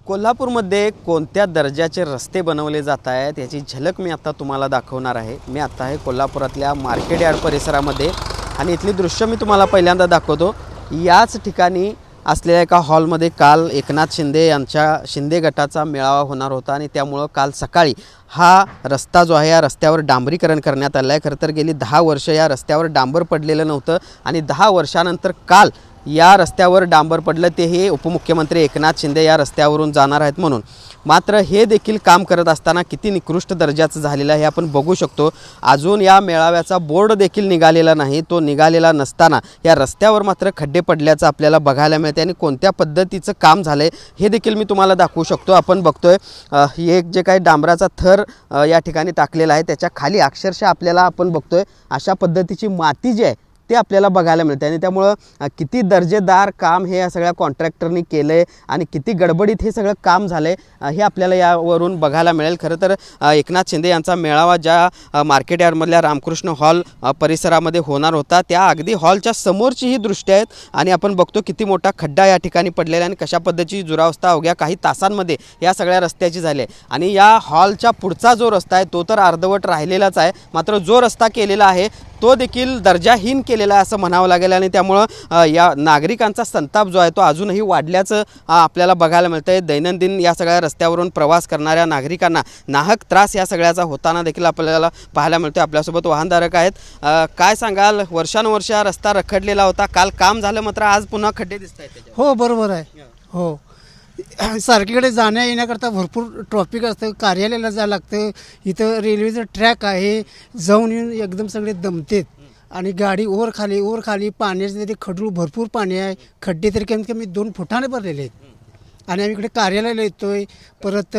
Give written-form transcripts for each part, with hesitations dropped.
कोल्हापूरमध्ये कोणत्या दर्जाचे रस्ते बनवले जात आहेत याची झलक मी आता तुम्हाला दाखवणार आहे। मी आता आहे कोल्हापुरातल्या मार्केट यार्ड परिसरामध्ये आणि इथली दृश्य मी तुम्हाला पहिल्यांदा दाखवतो। याच ठिकाणी असलेल्या एका हॉलमध्ये काल एकनाथ शिंदे यांच्या शिंदे गटाचा मेळावा होणार होता आणि त्यामुळे काल सकाळी हा रस्ता जो आहे या रस्त्यावर डांबरीकरण करण्यात आलं आहे। खरं तर गेली 10 वर्ष या रस्त्यावर डांबर पडलेलं नव्हतं आणि 10 वर्षानंतर काल या रस्त्यावर डांबर पडलं, ते हे उपमुख्यमंत्री एकनाथ शिंदे या रस्त्यावरून जाणार आहेत म्हणून। मात्र हे देखील काम करत असताना किती निकृष्ट दर्जाचं झालेलं आहे आपण बघू शकतो। अजून या मेळाव्याचा बोर्ड देखील निघालेला नाही, तो निघालेला नसताना या रस्त्यावर मात्र खड्डे पडल्याचं आपल्याला बघायला मिळते आणि कोणत्या पद्धतीचं काम झालंय हे देखील मी तुम्हाला दाखवू शकतो। आपण बघतोय एक जे काही डांबराचा थर या ठिकाणी टाकलेला आहे त्याच्या खाली अक्षरशः आपल्याला आपण बघतोय अशा पद्धतीची माती जी आहे ते आपल्याला बघायला मिळते आणि त्यामुळे किती दर्जेदार काम हे या सगळ्या कॉन्ट्रॅक्टरनी केले आणि किती गडबडीत हे सगळं काम झाले हे आपल्याला यावरून बघायला मिळेल। खरं तर एकनाथ शिंदे यांचा मेळावा ज्या मार्केट यार्डमधल्या रामकृष्ण हॉल परिसरामध्ये होणार होता त्या अगदी हॉलच्या समोरची ही दृश्य आहेत आणि आपण बघतो किती मोठा खड्डा या ठिकाणी पडलेला आणि कशा पद्धतीची दुरावस्था अवघ्या काही तासांमध्ये या सगळ्या रस्त्याची झाली आहे। आणि या हॉलच्या पुढचा जो रस्ता आहे तो तर अर्धवट राहिलेलाच आहे, मात्र जो रस्ता केलेला आहे तो देखील दर्जाहीन केलेला आहे असं म्हणावं लागेल आणि त्यामुळे या नागरिकांचा संताप जो आहे तो अजूनही वाढल्याचं आपल्याला बघायला मिळतं आहे। दैनंदिन या सगळ्या रस्त्यावरून प्रवास करणाऱ्या नागरिकांना नाहक त्रास या सगळ्याचा होताना देखील आपल्याला पाहायला मिळतो। आपल्यासोबत वाहनधारक आहेत, काय सांगाल? वर्षानुवर्ष रस्ता रखडलेला होता, काल काम झालं मात्र आज पुन्हा खड्डे दिसत आहेत। हो बरोबर आहे, हो सारखीकडे जाण्या येण्याकरता भरपूर ट्रॉफिक असतं, कार्यालयाला जायला लागतं, इथं रेल्वेचं ट्रॅक आहे, जाऊन येऊन एकदम सगळे दमतेत आणि गाडी ओर खाली पाण्याचे तरी खडू भरपूर पाणी आहे, खड्डे तरी कमीत कमी 2 फुटाने भरलेले आहेत आणि आम्ही इकडे कार्यालयाला येतोय, परत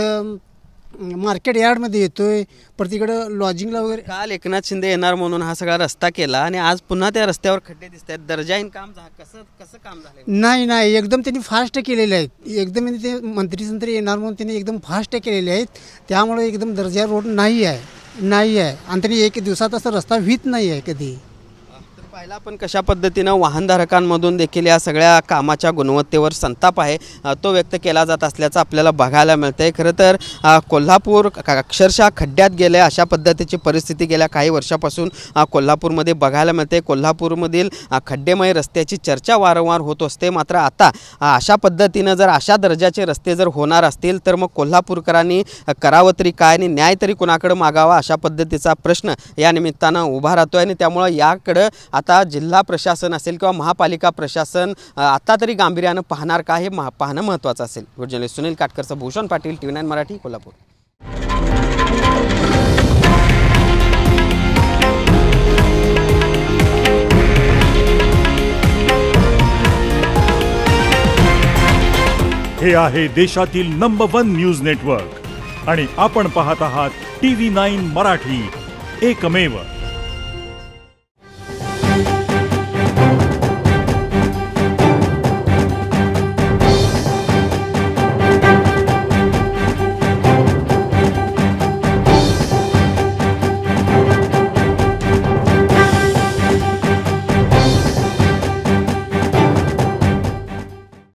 मार्केट यार्डमध्ये येतोय, परत इकडं लॉजिंगला वगैरे। काल एकनाथ शिंदे येणार म्हणून हा सगळा रस्ता केला आणि आज पुन्हा त्या रस्त्यावर खड्डे दिसत आहेत, दर्जाहीन काम कसं काम झालं? नाही एकदम त्यांनी फास्ट केलेले आहेत, एकदम ते मंत्री येणार म्हणून त्यांनी एकदम फास्ट केलेले आहेत, त्यामुळे एकदम दर्जा रोड नाही आहे आणि त्यांनी 1 दिवसात असं रस्ता होत नाही आहे कधी। पाहिला पण कशा पद्धतीनं वाहनधारकांमधून देखील या सगळ्या कामाच्या गुणवत्तेवर संताप आहे तो व्यक्त केला जात असल्याचं आपल्याला बघायला मिळतंय। खरं तर कोल्हापूर अक्षरशः खड्ड्यात गेले अशा पद्धतीची परिस्थिती गेल्या काही वर्षापासून कोल्हापूरमध्ये बघायला मिळते। कोल्हापूरमधील खड्डेमय रस्त्याची चर्चा वारंवार होत असते, मात्र आता अशा पद्धतीनं जर अशा दर्जाचे रस्ते जर होणार असतील तर मग कोल्हापूरकरांनी करावं तरी काय आणि न्याय तरी कुणाकडे मागावा अशा पद्धतीचा प्रश्न या निमित्तानं उभा राहतोय आणि त्यामुळे याकडं आता जिल्हा प्रशासन असेल किंवा महापालिका प्रशासन आता तरी गांभीर्यानं पाहणार का हे पाहणं महत्त्वाचं असेल। जर्नलिस्ट सुनील काटकरचं भूषण पाटील, TV9 मराठी, कोल्हापूर। हे आहे देशातील नंबर 1 न्यूज नेटवर्क आणि आपण पाहत आहात TV9 मराठी, एकमेव।